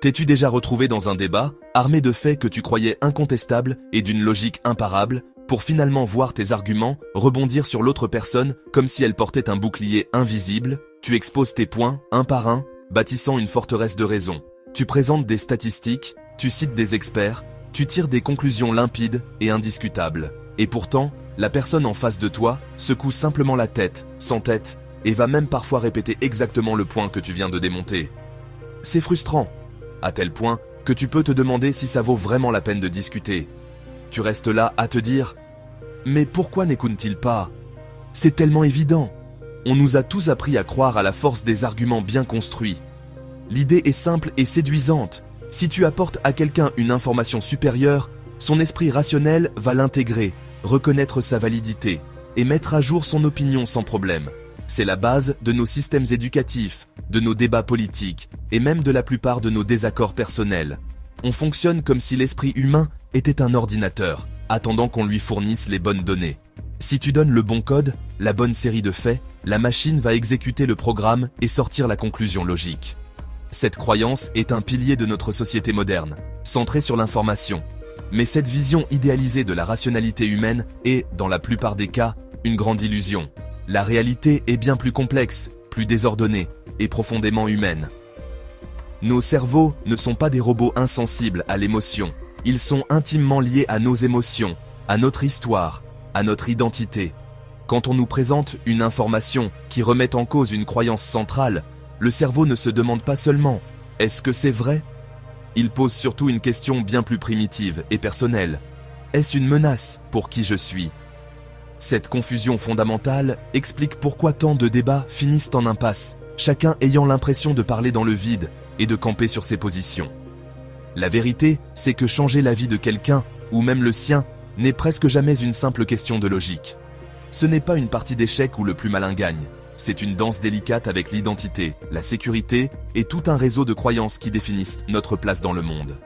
T'es-tu déjà retrouvé dans un débat, armé de faits que tu croyais incontestables et d'une logique imparable, pour finalement voir tes arguments rebondir sur l'autre personne comme si elle portait un bouclier invisible? Tu exposes tes points, un par un, bâtissant une forteresse de raison. Tu présentes des statistiques, tu cites des experts, tu tires des conclusions limpides et indiscutables. Et pourtant, la personne en face de toi secoue simplement la tête, sans tête, et va même parfois répéter exactement le point que tu viens de démonter. C'est frustrant, à tel point que tu peux te demander si ça vaut vraiment la peine de discuter. Tu restes là à te dire « Mais pourquoi n'écoute-t-il pas ? C'est tellement évident !» On nous a tous appris à croire à la force des arguments bien construits. L'idée est simple et séduisante. Si tu apportes à quelqu'un une information supérieure, son esprit rationnel va l'intégrer, reconnaître sa validité et mettre à jour son opinion sans problème. C'est la base de nos systèmes éducatifs, de nos débats politiques et même de la plupart de nos désaccords personnels. On fonctionne comme si l'esprit humain était un ordinateur, attendant qu'on lui fournisse les bonnes données. Si tu donnes le bon code, la bonne série de faits, la machine va exécuter le programme et sortir la conclusion logique. Cette croyance est un pilier de notre société moderne, centrée sur l'information. Mais cette vision idéalisée de la rationalité humaine est, dans la plupart des cas, une grande illusion. La réalité est bien plus complexe, plus désordonnée et profondément humaine. Nos cerveaux ne sont pas des robots insensibles à l'émotion. Ils sont intimement liés à nos émotions, à notre histoire, à notre identité. Quand on nous présente une information qui remet en cause une croyance centrale, le cerveau ne se demande pas seulement « Est-ce que c'est vrai ?». Il pose surtout une question bien plus primitive et personnelle. Est-ce une menace pour qui je suis ? Cette confusion fondamentale explique pourquoi tant de débats finissent en impasse, chacun ayant l'impression de parler dans le vide et de camper sur ses positions. La vérité, c'est que changer la vie de quelqu'un, ou même le sien, n'est presque jamais une simple question de logique. Ce n'est pas une partie d'échecs où le plus malin gagne. C'est une danse délicate avec l'identité, la sécurité et tout un réseau de croyances qui définissent notre place dans le monde.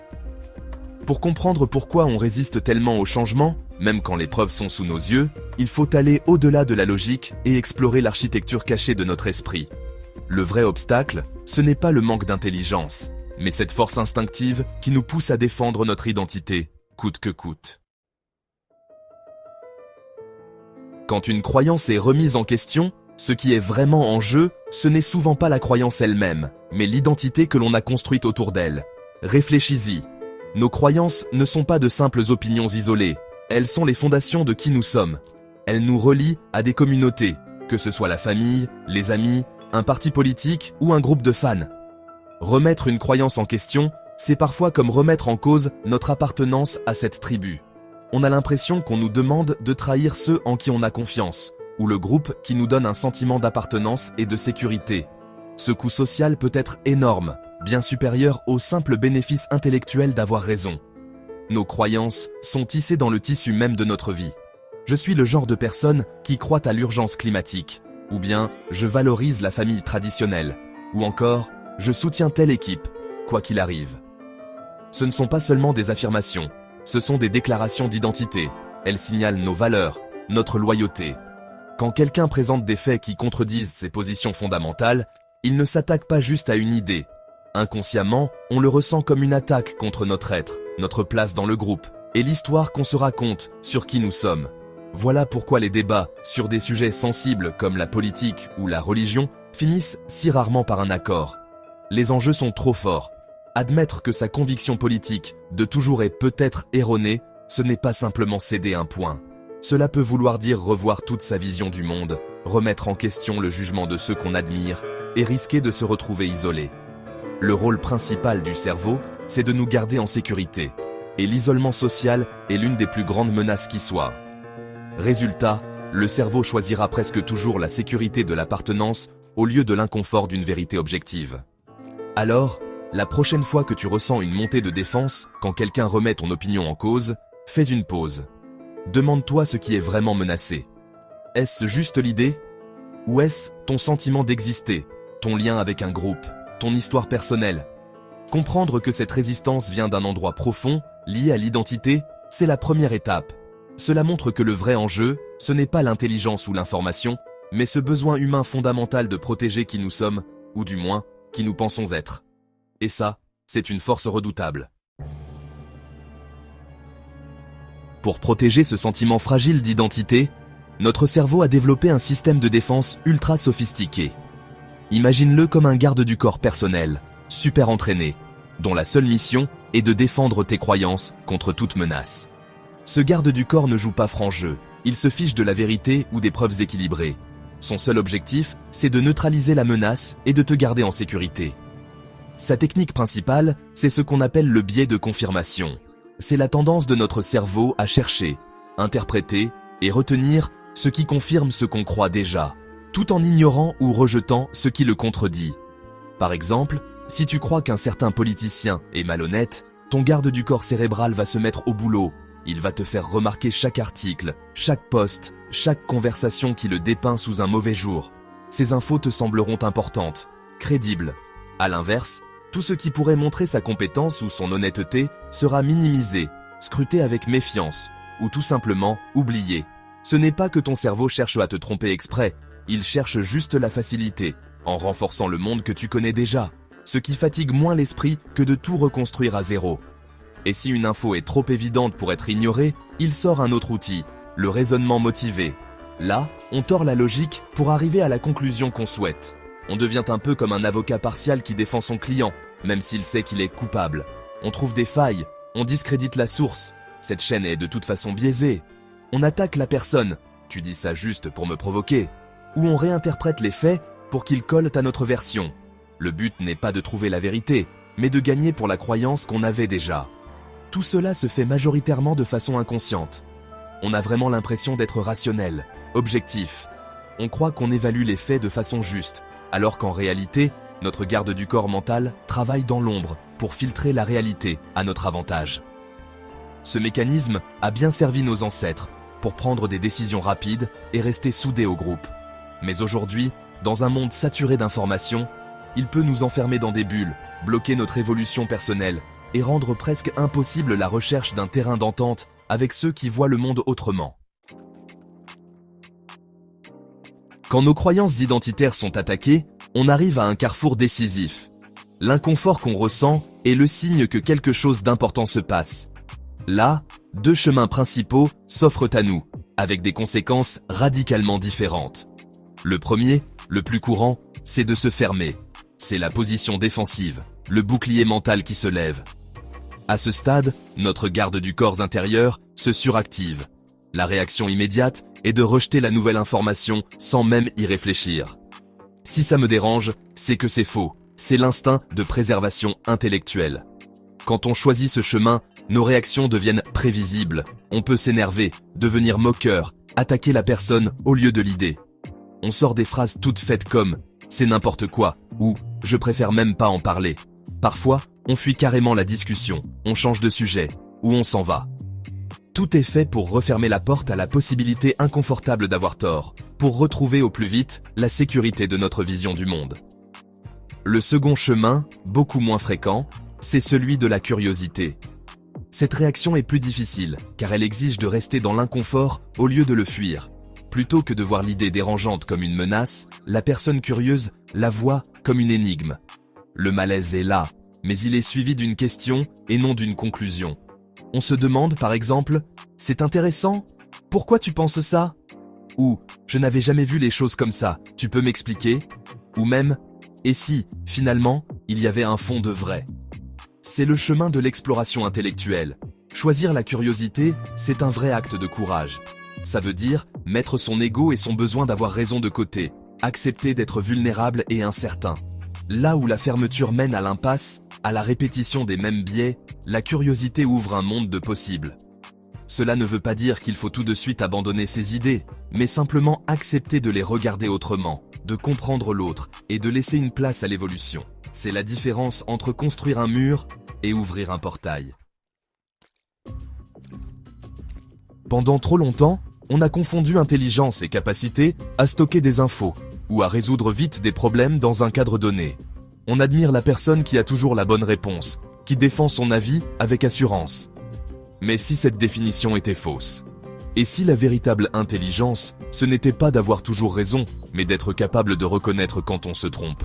Pour comprendre pourquoi on résiste tellement au changement, même quand les preuves sont sous nos yeux, il faut aller au-delà de la logique et explorer l'architecture cachée de notre esprit. Le vrai obstacle, ce n'est pas le manque d'intelligence, mais cette force instinctive qui nous pousse à défendre notre identité, coûte que coûte. Quand une croyance est remise en question, ce qui est vraiment en jeu, ce n'est souvent pas la croyance elle-même, mais l'identité que l'on a construite autour d'elle. Réfléchis-y. Nos croyances ne sont pas de simples opinions isolées, elles sont les fondations de qui nous sommes. Elles nous relient à des communautés, que ce soit la famille, les amis, un parti politique ou un groupe de fans. Remettre une croyance en question, c'est parfois comme remettre en cause notre appartenance à cette tribu. On a l'impression qu'on nous demande de trahir ceux en qui on a confiance, ou le groupe qui nous donne un sentiment d'appartenance et de sécurité. Ce coût social peut être énorme, bien supérieur au simple bénéfice intellectuel d'avoir raison. Nos croyances sont tissées dans le tissu même de notre vie. Je suis le genre de personne qui croit à l'urgence climatique, ou bien je valorise la famille traditionnelle, ou encore je soutiens telle équipe, quoi qu'il arrive. Ce ne sont pas seulement des affirmations, ce sont des déclarations d'identité. Elles signalent nos valeurs, notre loyauté. Quand quelqu'un présente des faits qui contredisent ses positions fondamentales, il ne s'attaque pas juste à une idée. Inconsciemment, on le ressent comme une attaque contre notre être, notre place dans le groupe, et l'histoire qu'on se raconte sur qui nous sommes. Voilà pourquoi les débats sur des sujets sensibles comme la politique ou la religion finissent si rarement par un accord. Les enjeux sont trop forts. Admettre que sa conviction politique de toujours est peut-être erronée, ce n'est pas simplement céder un point. Cela peut vouloir dire revoir toute sa vision du monde, remettre en question le jugement de ceux qu'on admire et risquer de se retrouver isolé. Le rôle principal du cerveau, c'est de nous garder en sécurité. Et l'isolement social est l'une des plus grandes menaces qui soit. Résultat, le cerveau choisira presque toujours la sécurité de l'appartenance au lieu de l'inconfort d'une vérité objective. Alors, la prochaine fois que tu ressens une montée de défense, quand quelqu'un remet ton opinion en cause, fais une pause. Demande-toi ce qui est vraiment menacé. Est-ce juste l'idée ? Ou est-ce ton sentiment d'exister, ton lien avec un groupe, ton histoire personnelle ? Comprendre que cette résistance vient d'un endroit profond, lié à l'identité, c'est la première étape. Cela montre que le vrai enjeu, ce n'est pas l'intelligence ou l'information, mais ce besoin humain fondamental de protéger qui nous sommes, ou du moins, qui nous pensons être. Et ça, C'est une force redoutable. Pour protéger ce sentiment fragile d'identité, notre cerveau a développé un système de défense ultra sophistiqué. Imagine-le comme un garde du corps personnel, super entraîné, dont la seule mission est de défendre tes croyances contre toute menace. Ce garde du corps ne joue pas franc jeu, il se fiche de la vérité ou des preuves équilibrées. Son seul objectif, c'est de neutraliser la menace et de te garder en sécurité. Sa technique principale, c'est ce qu'on appelle le biais de confirmation. C'est la tendance de notre cerveau à chercher, interpréter et retenir ce qui confirme ce qu'on croit déjà, tout en ignorant ou rejetant ce qui le contredit. Par exemple, si tu crois qu'un certain politicien est malhonnête, ton garde du corps cérébral va se mettre au boulot. Il va te faire remarquer chaque article, chaque post, chaque conversation qui le dépeint sous un mauvais jour. Ces infos te sembleront importantes, crédibles. À l'inverse, tout ce qui pourrait montrer sa compétence ou son honnêteté sera minimisé, scruté avec méfiance, ou tout simplement oublié. Ce n'est pas que ton cerveau cherche à te tromper exprès, il cherche juste la facilité, en renforçant le monde que tu connais déjà, ce qui fatigue moins l'esprit que de tout reconstruire à zéro. Et si une info est trop évidente pour être ignorée, il sort un autre outil, le raisonnement motivé. Là, on tord la logique pour arriver à la conclusion qu'on souhaite. On devient un peu comme un avocat partial qui défend son client, même s'il sait qu'il est coupable. On trouve des failles, on discrédite la source. Cette chaîne est de toute façon biaisée. On attaque la personne, tu dis ça juste pour me provoquer. Ou on réinterprète les faits pour qu'ils collent à notre version. Le but n'est pas de trouver la vérité, mais de gagner pour la croyance qu'on avait déjà. Tout cela se fait majoritairement de façon inconsciente. On a vraiment l'impression d'être rationnel, objectif. On croit qu'on évalue les faits de façon juste, alors qu'en réalité, notre garde du corps mental travaille dans l'ombre pour filtrer la réalité à notre avantage. Ce mécanisme a bien servi nos ancêtres pour prendre des décisions rapides et rester soudés au groupe. Mais aujourd'hui, dans un monde saturé d'informations, il peut nous enfermer dans des bulles, bloquer notre évolution personnelle et rendre presque impossible la recherche d'un terrain d'entente avec ceux qui voient le monde autrement. Quand nos croyances identitaires sont attaquées, on arrive à un carrefour décisif. L'inconfort qu'on ressent est le signe que quelque chose d'important se passe. Là, deux chemins principaux s'offrent à nous, avec des conséquences radicalement différentes. Le premier, le plus courant, c'est de se fermer. C'est la position défensive, le bouclier mental qui se lève. À ce stade, notre garde du corps intérieur se suractive. La réaction immédiate est de rejeter la nouvelle information sans même y réfléchir. Si ça me dérange, c'est que c'est faux. C'est l'instinct de préservation intellectuelle. Quand on choisit ce chemin, nos réactions deviennent prévisibles. On peut s'énerver, devenir moqueur, attaquer la personne au lieu de l'idée. On sort des phrases toutes faites comme « c'est n'importe quoi » ou « je préfère même pas en parler ». Parfois, on fuit carrément la discussion, on change de sujet, ou on s'en va. Tout est fait pour refermer la porte à la possibilité inconfortable d'avoir tort, pour retrouver au plus vite la sécurité de notre vision du monde. Le second chemin, beaucoup moins fréquent, c'est celui de la curiosité. Cette réaction est plus difficile, car elle exige de rester dans l'inconfort au lieu de le fuir. Plutôt que de voir l'idée dérangeante comme une menace, la personne curieuse la voit comme une énigme. Le malaise est là, mais il est suivi d'une question et non d'une conclusion. On se demande par exemple « C'est intéressant ? Pourquoi tu penses ça ?» Ou « Je n'avais jamais vu les choses comme ça, tu peux m'expliquer ?» Ou même « Et si, finalement, il y avait un fond de vrai ?» C'est le chemin de l'exploration intellectuelle. Choisir la curiosité, c'est un vrai acte de courage. Ça veut dire mettre son ego et son besoin d'avoir raison de côté, accepter d'être vulnérable et incertain. Là où la fermeture mène à l'impasse, à la répétition des mêmes biais, la curiosité ouvre un monde de possibles. Cela ne veut pas dire qu'il faut tout de suite abandonner ses idées, mais simplement accepter de les regarder autrement, de comprendre l'autre et de laisser une place à l'évolution. C'est la différence entre construire un mur et ouvrir un portail. Pendant trop longtemps, on a confondu intelligence et capacité à stocker des infos ou à résoudre vite des problèmes dans un cadre donné. On admire la personne qui a toujours la bonne réponse, qui défend son avis avec assurance. Mais si cette définition était fausse? Et si la véritable intelligence, ce n'était pas d'avoir toujours raison, mais d'être capable de reconnaître quand on se trompe?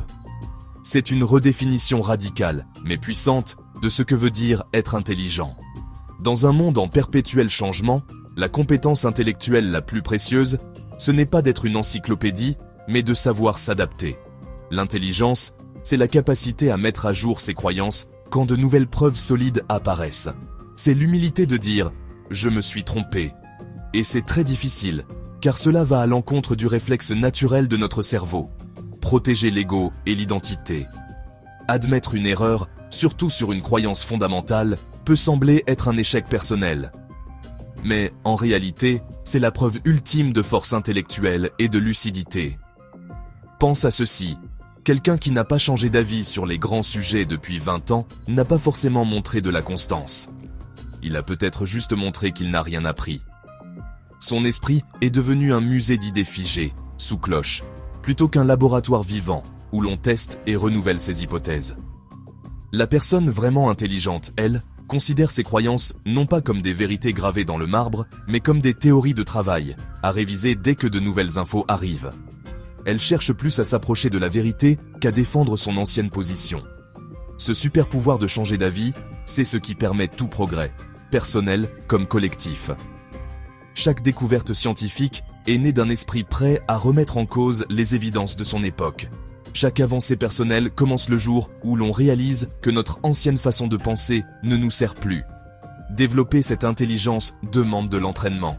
C'est une redéfinition radicale, mais puissante, de ce que veut dire être intelligent. Dans un monde en perpétuel changement, la compétence intellectuelle la plus précieuse, ce n'est pas d'être une encyclopédie, mais de savoir s'adapter. L'intelligence, c'est la capacité à mettre à jour ses croyances quand de nouvelles preuves solides apparaissent. C'est l'humilité de dire « je me suis trompé ». Et c'est très difficile, car cela va à l'encontre du réflexe naturel de notre cerveau. Protéger l'ego et l'identité. Admettre une erreur, surtout sur une croyance fondamentale, peut sembler être un échec personnel. Mais en réalité, c'est la preuve ultime de force intellectuelle et de lucidité. Pense à ceci. Quelqu'un qui n'a pas changé d'avis sur les grands sujets depuis 20 ans n'a pas forcément montré de la constance. Il a peut-être juste montré qu'il n'a rien appris. Son esprit est devenu un musée d'idées figées, sous cloche, plutôt qu'un laboratoire vivant où l'on teste et renouvelle ses hypothèses. La personne vraiment intelligente, elle, considère ses croyances non pas comme des vérités gravées dans le marbre, mais comme des théories de travail, à réviser dès que de nouvelles infos arrivent. Elle cherche plus à s'approcher de la vérité qu'à défendre son ancienne position. Ce super pouvoir de changer d'avis, c'est ce qui permet tout progrès, personnel comme collectif. Chaque découverte scientifique est née d'un esprit prêt à remettre en cause les évidences de son époque. Chaque avancée personnelle commence le jour où l'on réalise que notre ancienne façon de penser ne nous sert plus. Développer cette intelligence demande de l'entraînement.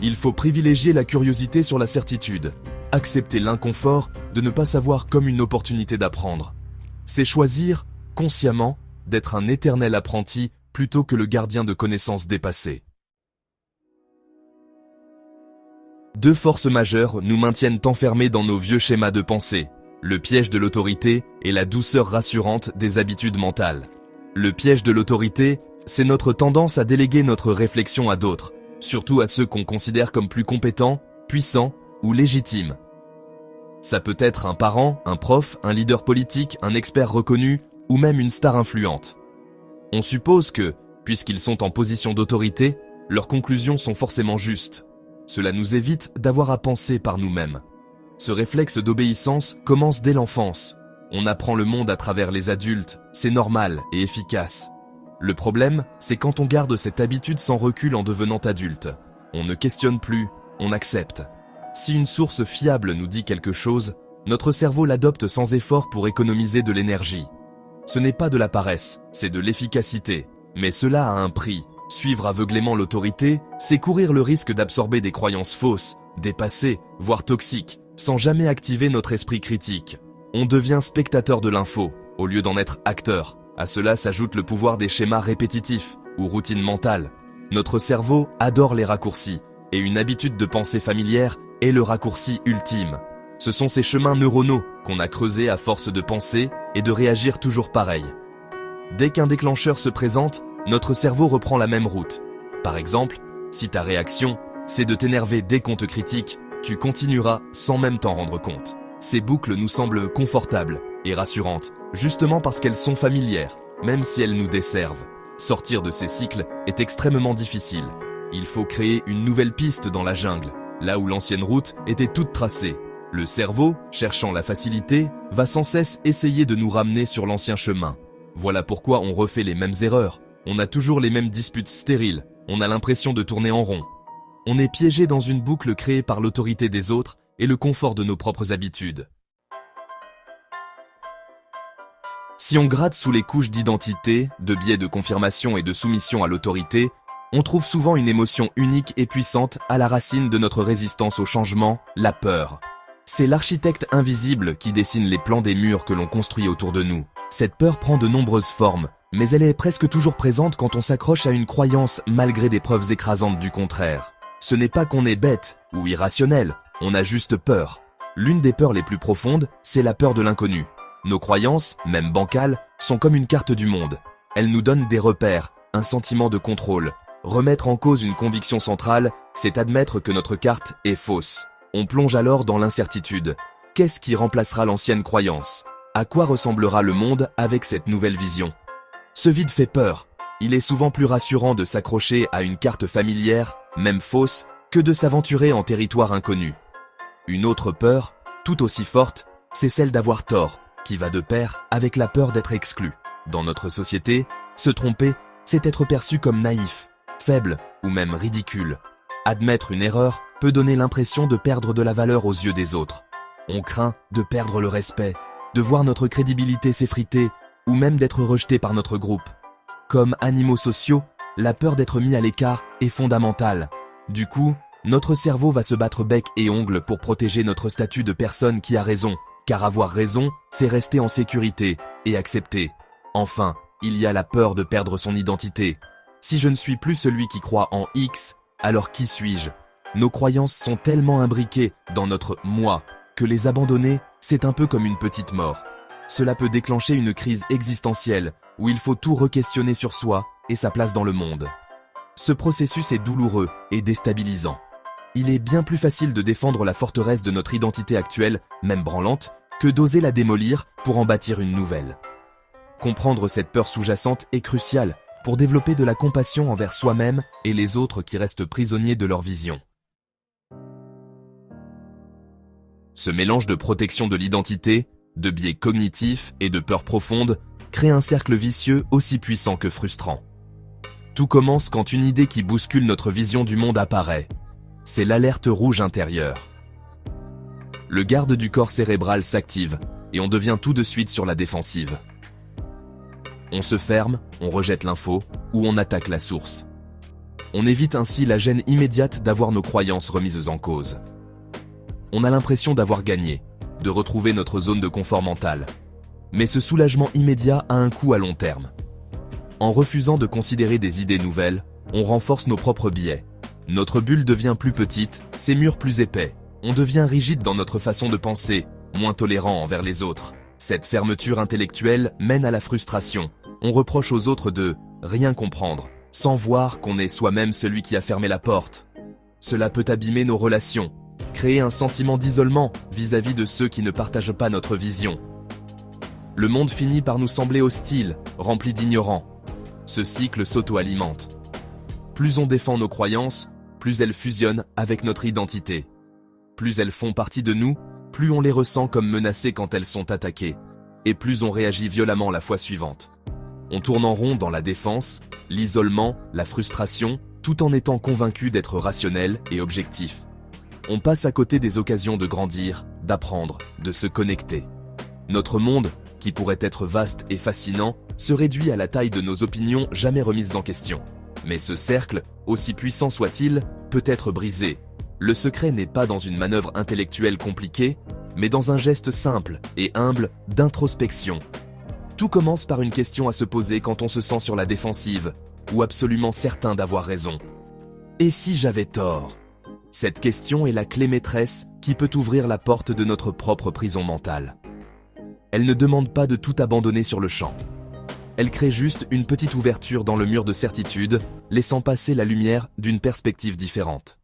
Il faut privilégier la curiosité sur la certitude, accepter l'inconfort de ne pas savoir comme une opportunité d'apprendre. C'est choisir, consciemment, d'être un éternel apprenti plutôt que le gardien de connaissances dépassées. Deux forces majeures nous maintiennent enfermés dans nos vieux schémas de pensée. Le piège de l'autorité et la douceur rassurante des habitudes mentales. Le piège de l'autorité, c'est notre tendance à déléguer notre réflexion à d'autres, surtout à ceux qu'on considère comme plus compétents, puissants ou légitimes. Ça peut être un parent, un prof, un leader politique, un expert reconnu ou même une star influente. On suppose que, puisqu'ils sont en position d'autorité, leurs conclusions sont forcément justes. Cela nous évite d'avoir à penser par nous-mêmes. Ce réflexe d'obéissance commence dès l'enfance. On apprend le monde à travers les adultes, c'est normal et efficace. Le problème, c'est quand on garde cette habitude sans recul en devenant adulte. On ne questionne plus, on accepte. Si une source fiable nous dit quelque chose, notre cerveau l'adopte sans effort pour économiser de l'énergie. Ce n'est pas de la paresse, c'est de l'efficacité. Mais cela a un prix. Suivre aveuglément l'autorité, c'est courir le risque d'absorber des croyances fausses, dépassées, voire toxiques, sans jamais activer notre esprit critique. On devient spectateur de l'info, au lieu d'en être acteur. À cela s'ajoute le pouvoir des schémas répétitifs, ou routines mentales. Notre cerveau adore les raccourcis, et une habitude de pensée familière est le raccourci ultime. Ce sont ces chemins neuronaux qu'on a creusés à force de penser et de réagir toujours pareil. Dès qu'un déclencheur se présente, notre cerveau reprend la même route. Par exemple, si ta réaction, c'est de t'énerver dès qu'on te critique, tu continueras sans même t'en rendre compte. Ces boucles nous semblent confortables et rassurantes, justement parce qu'elles sont familières, même si elles nous desservent. Sortir de ces cycles est extrêmement difficile. Il faut créer une nouvelle piste dans la jungle, là où l'ancienne route était toute tracée. Le cerveau, cherchant la facilité, va sans cesse essayer de nous ramener sur l'ancien chemin. Voilà pourquoi on refait les mêmes erreurs. On a toujours les mêmes disputes stériles. On a l'impression de tourner en rond. On est piégé dans une boucle créée par l'autorité des autres et le confort de nos propres habitudes. Si on gratte sous les couches d'identité, de biais de confirmation et de soumission à l'autorité, on trouve souvent une émotion unique et puissante à la racine de notre résistance au changement, la peur. C'est l'architecte invisible qui dessine les plans des murs que l'on construit autour de nous. Cette peur prend de nombreuses formes, mais elle est presque toujours présente quand on s'accroche à une croyance malgré des preuves écrasantes du contraire. Ce n'est pas qu'on est bête ou irrationnel, on a juste peur. L'une des peurs les plus profondes, c'est la peur de l'inconnu. Nos croyances, même bancales, sont comme une carte du monde. Elles nous donnent des repères, un sentiment de contrôle. Remettre en cause une conviction centrale, c'est admettre que notre carte est fausse. On plonge alors dans l'incertitude. Qu'est-ce qui remplacera l'ancienne croyance? À quoi ressemblera le monde avec cette nouvelle vision? Ce vide fait peur. Il est souvent plus rassurant de s'accrocher à une carte familière, même fausse, que de s'aventurer en territoire inconnu. Une autre peur, tout aussi forte, c'est celle d'avoir tort. qui va de pair avec la peur d'être exclu. Dans notre société, se tromper, c'est être perçu comme naïf, faible ou même ridicule. Admettre une erreur peut donner l'impression de perdre de la valeur aux yeux des autres. On craint de perdre le respect, de voir notre crédibilité s'effriter ou même d'être rejeté par notre groupe. Comme animaux sociaux, la peur d'être mis à l'écart est fondamentale. Du coup, notre cerveau va se battre bec et ongle pour protéger notre statut de personne qui a raison, car avoir raison, c'est rester en sécurité et accepter. Enfin, il y a la peur de perdre son identité. Si je ne suis plus celui qui croit en X, alors qui suis-je? Nos croyances sont tellement imbriquées dans notre « moi » que les abandonner, c'est un peu comme une petite mort. Cela peut déclencher une crise existentielle où il faut tout re-questionner sur soi et sa place dans le monde. Ce processus est douloureux et déstabilisant. Il est bien plus facile de défendre la forteresse de notre identité actuelle, même branlante, que d'oser la démolir pour en bâtir une nouvelle. Comprendre cette peur sous-jacente est crucial pour développer de la compassion envers soi-même et les autres qui restent prisonniers de leur vision. Ce mélange de protection de l'identité, de biais cognitifs et de peur profonde crée un cercle vicieux aussi puissant que frustrant. Tout commence quand une idée qui bouscule notre vision du monde apparaît. C'est l'alerte rouge intérieure. Le garde du corps cérébral s'active et on devient tout de suite sur la défensive. On se ferme, on rejette l'info ou on attaque la source. On évite ainsi la gêne immédiate d'avoir nos croyances remises en cause. On a l'impression d'avoir gagné, de retrouver notre zone de confort mental. Mais ce soulagement immédiat a un coût à long terme. En refusant de considérer des idées nouvelles, on renforce nos propres biais. Notre bulle devient plus petite, ses murs plus épais. On devient rigide dans notre façon de penser, moins tolérant envers les autres. Cette fermeture intellectuelle mène à la frustration. On reproche aux autres de rien comprendre, sans voir qu'on est soi-même celui qui a fermé la porte. Cela peut abîmer nos relations, créer un sentiment d'isolement vis-à-vis de ceux qui ne partagent pas notre vision. Le monde finit par nous sembler hostile, rempli d'ignorants. Ce cycle s'auto-alimente. Plus on défend nos croyances, plus elles fusionnent avec notre identité. Plus elles font partie de nous, plus on les ressent comme menacées quand elles sont attaquées, et plus on réagit violemment la fois suivante. On tourne en rond dans la défense, l'isolement, la frustration, tout en étant convaincu d'être rationnel et objectif. On passe à côté des occasions de grandir, d'apprendre, de se connecter. Notre monde, qui pourrait être vaste et fascinant, se réduit à la taille de nos opinions jamais remises en question. Mais ce cercle, aussi puissant soit-il, peut être brisé. Le secret n'est pas dans une manœuvre intellectuelle compliquée, mais dans un geste simple et humble d'introspection. Tout commence par une question à se poser quand on se sent sur la défensive, ou absolument certain d'avoir raison. Et si j'avais tort? Cette question est la clé maîtresse qui peut ouvrir la porte de notre propre prison mentale. Elle ne demande pas de tout abandonner sur le champ. Elle crée juste une petite ouverture dans le mur de certitude, laissant passer la lumière d'une perspective différente.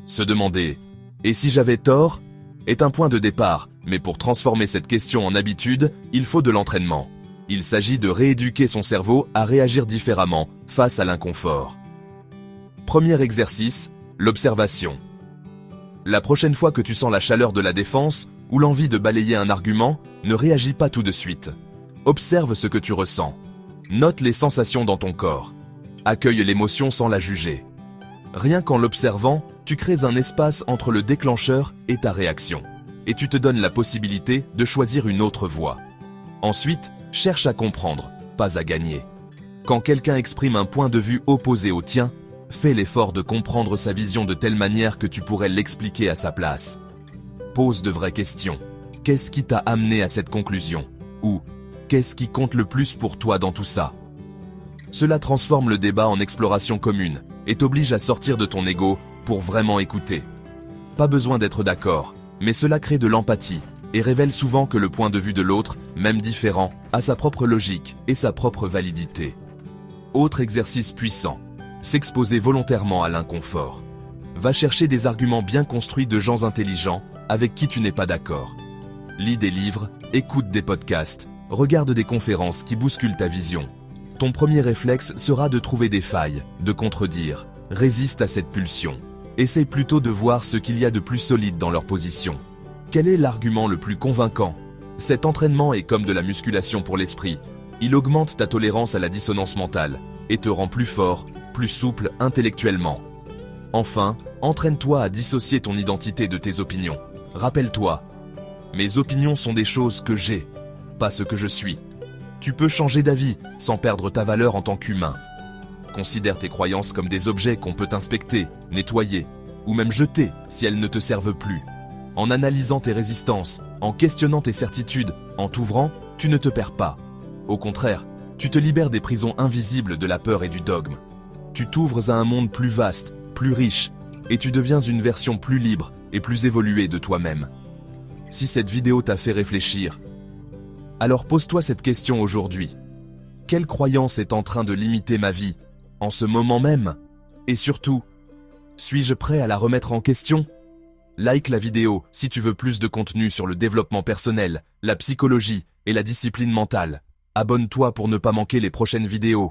Se demander « Et si j'avais tort ?» est un point de départ, mais pour transformer cette question en habitude, il faut de l'entraînement. Il s'agit de rééduquer son cerveau à réagir différemment face à l'inconfort. Premier exercice, l'observation. La prochaine fois que tu sens la chaleur de la défense ou l'envie de balayer un argument, ne réagis pas tout de suite. Observe ce que tu ressens. Note les sensations dans ton corps. Accueille l'émotion sans la juger. Rien qu'en l'observant, tu crées un espace entre le déclencheur et ta réaction. Et tu te donnes la possibilité de choisir une autre voie. Ensuite, cherche à comprendre, pas à gagner. Quand quelqu'un exprime un point de vue opposé au tien, fais l'effort de comprendre sa vision de telle manière que tu pourrais l'expliquer à sa place. Pose de vraies questions. Qu'est-ce qui t'a amené à cette conclusion? Ou qu'est-ce qui compte le plus pour toi dans tout ça? Cela transforme le débat en exploration commune et t'oblige à sortir de ton ego pour vraiment écouter. Pas besoin d'être d'accord, mais cela crée de l'empathie et révèle souvent que le point de vue de l'autre, même différent, a sa propre logique et sa propre validité. Autre exercice puissant. S'exposer volontairement à l'inconfort. Va chercher des arguments bien construits de gens intelligents avec qui tu n'es pas d'accord. Lis des livres, écoute des podcasts, regarde des conférences qui bousculent ta vision. Ton premier réflexe sera de trouver des failles, de contredire. Résiste à cette pulsion. Essaye plutôt de voir ce qu'il y a de plus solide dans leur position. Quel est l'argument le plus convaincant? Cet entraînement est comme de la musculation pour l'esprit. Il augmente ta tolérance à la dissonance mentale et te rend plus fort, plus souple intellectuellement. Enfin, entraîne-toi à dissocier ton identité de tes opinions. Rappelle-toi, mes opinions sont des choses que j'ai, pas ce que je suis. Tu peux changer d'avis sans perdre ta valeur en tant qu'humain. Considère tes croyances comme des objets qu'on peut inspecter, nettoyer, ou même jeter si elles ne te servent plus. En analysant tes résistances, en questionnant tes certitudes, en t'ouvrant, tu ne te perds pas. Au contraire, tu te libères des prisons invisibles de la peur et du dogme. Tu t'ouvres à un monde plus vaste, plus riche, et tu deviens une version plus libre et plus évoluée de toi-même. Si cette vidéo t'a fait réfléchir, alors pose-toi cette question aujourd'hui. Quelle croyance est en train de limiter ma vie, en ce moment même? Et surtout, suis-je prêt à la remettre en question? Like la vidéo si tu veux plus de contenu sur le développement personnel, la psychologie et la discipline mentale. Abonne-toi pour ne pas manquer les prochaines vidéos.